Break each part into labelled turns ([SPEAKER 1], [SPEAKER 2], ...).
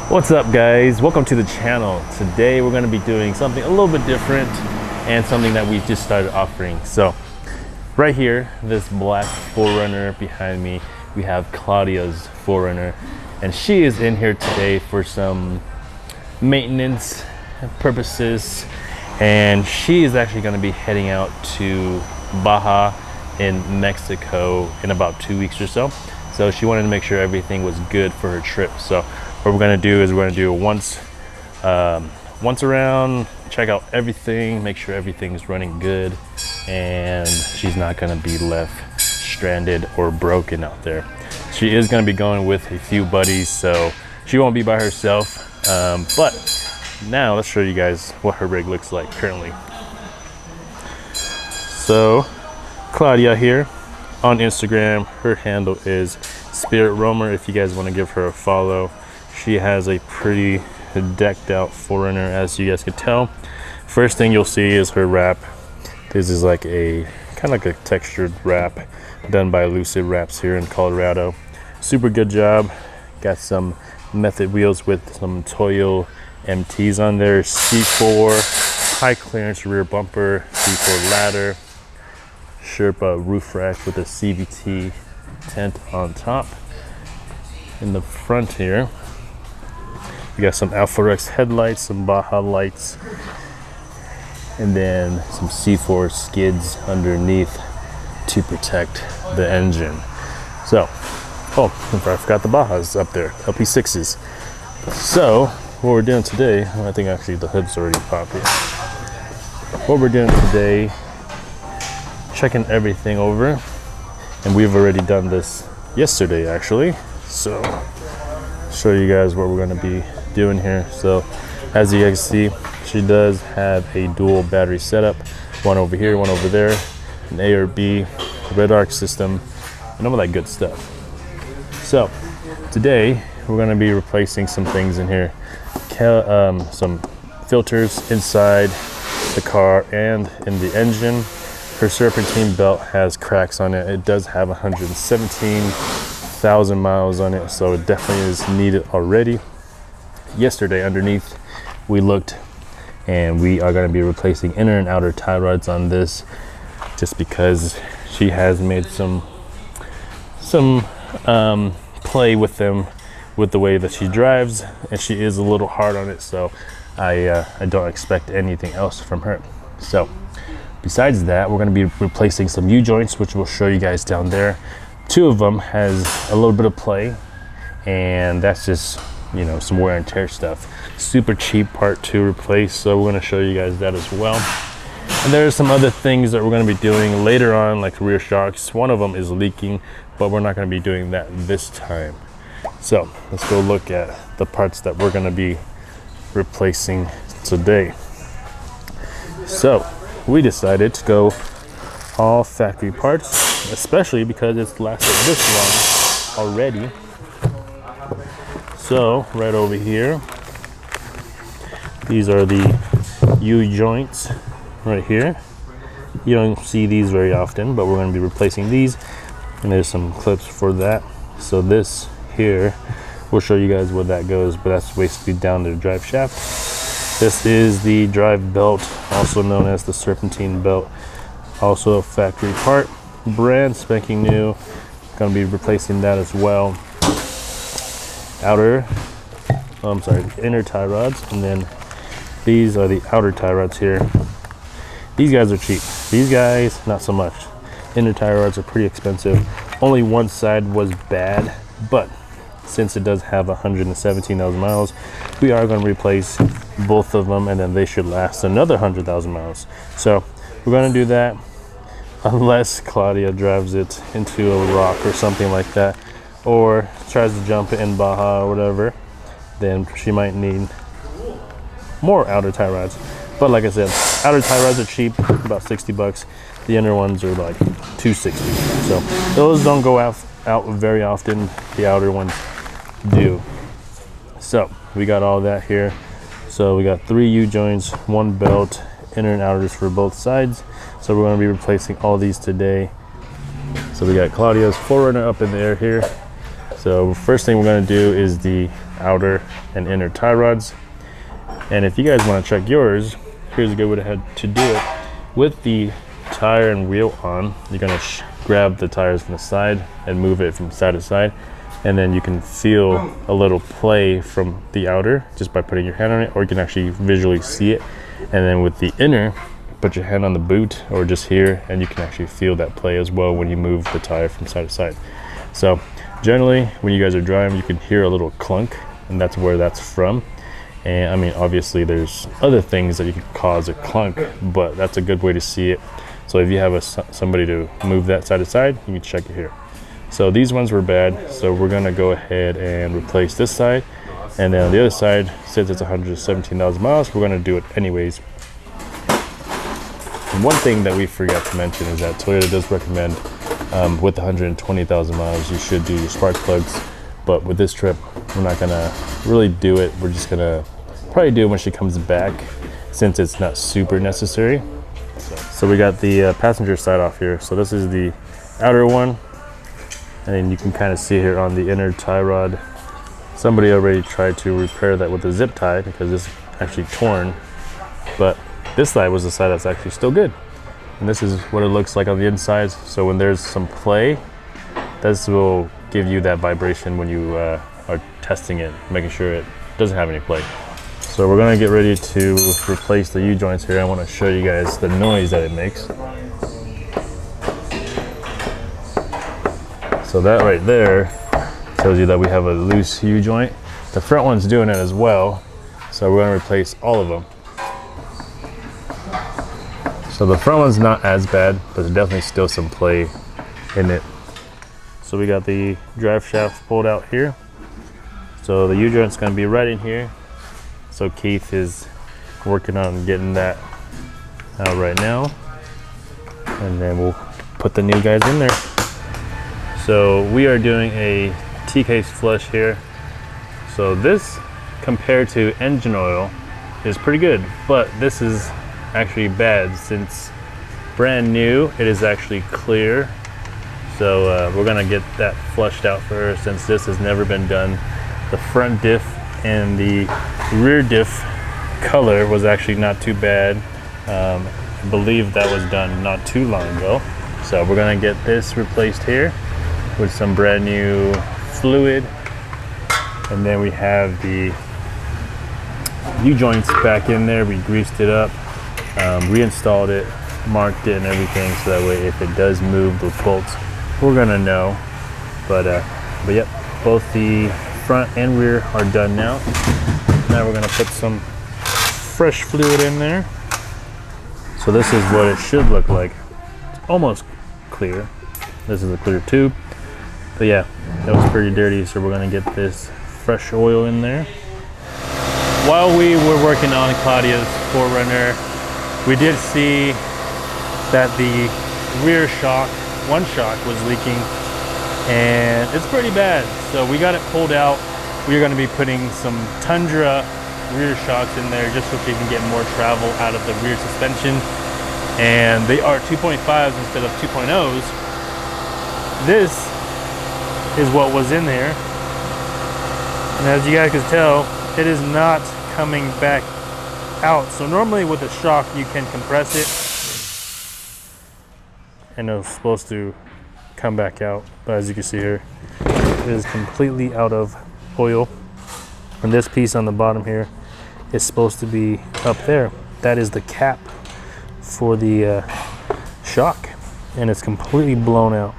[SPEAKER 1] What's up, guys? Welcome to the channel. Today we're going to be doing something a little bit different and something that we just started offering. So right here, this black 4Runner behind me, we have Claudia's 4Runner, and she is in here today for some maintenance purposes, and she is actually going to be heading out to Baja in Mexico in about 2 weeks or so. So she wanted to make sure everything was good for her trip. So what we're going to do is we're going to do once around, check out everything, make sure everything's running good, and she's not going to be left stranded or broken out there. She is going to be going with a few buddies, so she won't be by herself. But now let's show you guys what her rig looks like currently. So Claudia here on Instagram, her handle is Spirit Roamer if you guys want to give her a follow. She has a pretty decked out 4Runner, as you guys can tell. First thing you'll see is her wrap. This is like a kind of like a textured wrap done by Lucid Wraps here in Colorado. Super good job. Got some method wheels with some Toyo MTs on there. C4 high clearance rear bumper, C4 ladder, Sherpa roof rack with a CVT tent on top. In the front here, we got some Alpha Rex headlights, some Baja lights, and then some C4 skids underneath to protect the engine. So, I forgot the Bajas up there, LP6s. So, what we're doing today, I think actually the hood's already popped here. What we're doing today, checking everything over, and we've already done this yesterday actually. So, show you guys what we're going to be doing here. So, as you guys see, she does have a dual battery setup, one over here, one over there, an A or B, red arc system, and all that good stuff. So, today we're going to be replacing some things in here, some filters inside the car and in the engine. Her serpentine belt has cracks on it. It does have 117,000 miles on it, so it definitely is needed already. Yesterday underneath we looked, and we are going to be replacing inner and outer tie rods on this, just because she has made some play with them with the way that she drives, and she is a little hard on it, so I don't expect anything else from her. So besides that, we're going to be replacing some U-joints, which we'll show you guys down there. Two of them has a little bit of play, and that's just, you know, some wear and tear stuff. Super cheap part to replace, so we're going to show you guys that as well. And there are some other things that we're going to be doing later on, like rear shocks. One of them is leaking, but we're not going to be doing that this time. So let's go look at the parts that we're going to be replacing today. So we decided to go all factory parts, especially because it's lasted this long already. So right over here, these are the U-joints right here. You don't see these very often, but we're going to be replacing these, and there's some clips for that. So this here, we'll show you guys where that goes, but that's basically down the drive shaft. This is the drive belt, also known as the serpentine belt, also a factory part, brand spanking new. Going to be replacing that as well. Inner tie rods, and then these are the outer tie rods here. These guys are cheap. These guys, not so much. Inner tie rods are pretty expensive. Only one side was bad, but since it does have 117,000 miles, we are going to replace both of them, and then they should last another 100,000 miles. So we're going to do that, unless Claudia drives it into a rock or something like that, or tries to jump it in Baja or whatever. Then she might need more outer tie rods. But like I said, outer tie rods are cheap, about 60 bucks. The inner ones are like 260. So those don't go out very often. The outer ones do. So we got all that here. So we got 3 U-joints, 1 belt, inner and outers for both sides. So we're going to be replacing all these today. So we got Claudia's 4Runner up in the air here. So first thing we're going to do is the outer and inner tie rods. And if you guys want to check yours, here's a good way to do it. With the tire and wheel on, you're going to grab the tires from the side and move it from side to side. And then you can feel a little play from the outer just by putting your hand on it, or you can actually visually see it. And then with the inner, put your hand on the boot or just here, and you can actually feel that play as well when you move the tire from side to side. So generally, when you guys are driving, you can hear a little clunk, and that's where that's from. And I mean, obviously there's other things that you can cause a clunk, but that's a good way to see it. So if you have somebody to move that side to side, you can check it here. So these ones were bad, so we're gonna go ahead and replace this side. And then on the other side, since it's 117,000 miles, we're gonna do it anyways. And one thing that we forgot to mention is that Toyota does recommend with 120,000 miles, you should do your spark plugs. But with this trip, we're not gonna really do it. We're just gonna probably do it when she comes back, since it's not super necessary. So we got the passenger side off here. So this is the outer one. And then you can kind of see here on the inner tie rod, somebody already tried to repair that with a zip tie because it's actually torn. But this side was the side that's actually still good. And this is what it looks like on the inside. So when there's some play, this will give you that vibration when you are testing it, making sure it doesn't have any play. So we're gonna get ready to replace the U-joints here. I wanna show you guys the noise that it makes. So that right there tells you that we have a loose U-joint. The front one's doing it as well. So we're gonna replace all of them. So the front one's not as bad, but there's definitely still some play in it. So we got the drive shaft pulled out here. So the U-joint's gonna be right in here. So Keith is working on getting that out right now. And then we'll put the new guys in there. So we are doing a T-case flush here. So this, compared to engine oil, is pretty good, but this is actually bad since brand new, it is actually clear. So we're gonna get that flushed out for her since this has never been done. The front diff and the rear diff color was actually not too bad. I believe that was done not too long ago. So we're gonna get this replaced here with some brand new fluid. And then we have the U-joints back in there. We greased it up, reinstalled it, marked it and everything, so that way if it does move those bolts, we're gonna know. But yep, both the front and rear are done now. Now we're gonna put some fresh fluid in there. So this is what it should look like. It's almost clear. This is a clear tube. But yeah, that was pretty dirty, so we're gonna get this fresh oil in there. While we were working on Claudia's 4Runner, we did see that the rear shock, one shock, was leaking, and it's pretty bad. So we got it pulled out. We're gonna be putting some Tundra rear shocks in there just so she can get more travel out of the rear suspension. And they are 2.5s instead of 2.0s. This is what was in there, and as you guys can tell, it is not coming back out. So normally with a shock you can compress it and it's supposed to come back out, but as you can see here, it is completely out of oil. And this piece on the bottom here is supposed to be up there. That is the cap for the shock, and it's completely blown out.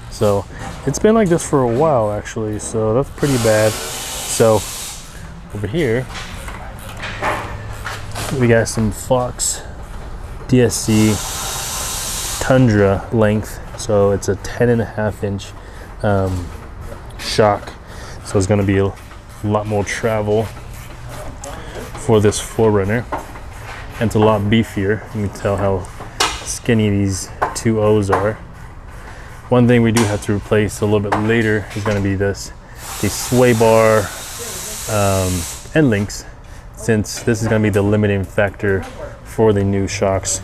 [SPEAKER 1] So it's been like this for a while actually, so that's pretty bad. So over here we got some Fox DSC Tundra length, so it's a 10.5 inch shock, so it's going to be a lot more travel for this 4Runner, and it's a lot beefier. You can tell how skinny these two O's are. One thing we do have to replace a little bit later is going to be the sway bar end links, since this is going to be the limiting factor for the new shocks.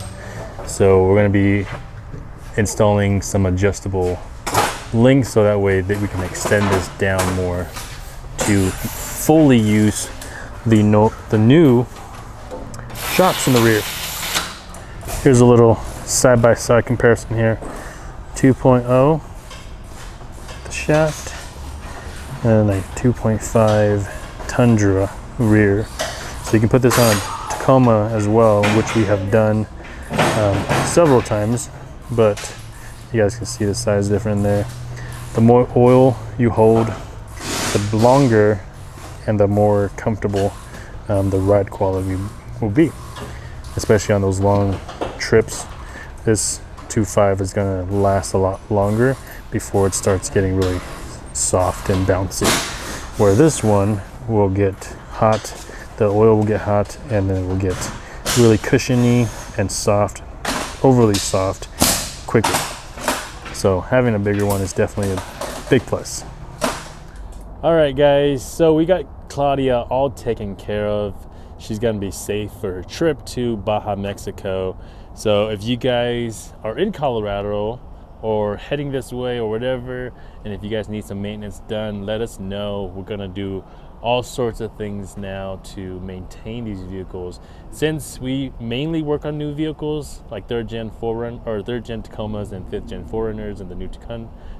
[SPEAKER 1] So we're going to be installing some adjustable link so that way that we can extend this down more to fully use the new shocks in the rear. Here's a little side-by-side comparison here. 2.0 the shaft and a 2.5 Tundra rear. So you can put this on a Tacoma as well, which we have done several times, but you guys can see the size difference there. The more oil you hold, the longer and the more comfortable the ride quality will be, especially on those long trips. This 2.5 is going to last a lot longer before it starts getting really soft and bouncy, where this one will get hot, the oil will get hot, and then it will get really cushiony and soft, overly soft, quicker. So having a bigger one is definitely a big plus. All right, guys, so we got Claudia all taken care of. She's gonna be safe for her trip to Baja, Mexico. So if you guys are in Colorado or heading this way or whatever, and if you guys need some maintenance done, let us know. We're gonna do all sorts of things now to maintain these vehicles. Since we mainly work on new vehicles like 3rd gen 4Runner or 3rd gen Tacomas and 5th gen 4Runners and the new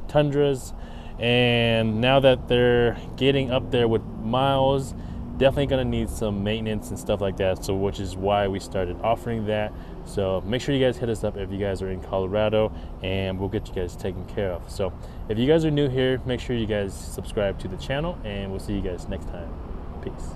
[SPEAKER 1] Tundras, and now that they're getting up there with miles, definitely gonna need some maintenance and stuff like that, so which is why we started offering that. So make sure you guys hit us up if you guys are in Colorado, and we'll get you guys taken care of. So if you guys are new here, make sure you guys subscribe to the channel, and we'll see you guys next time. Peace.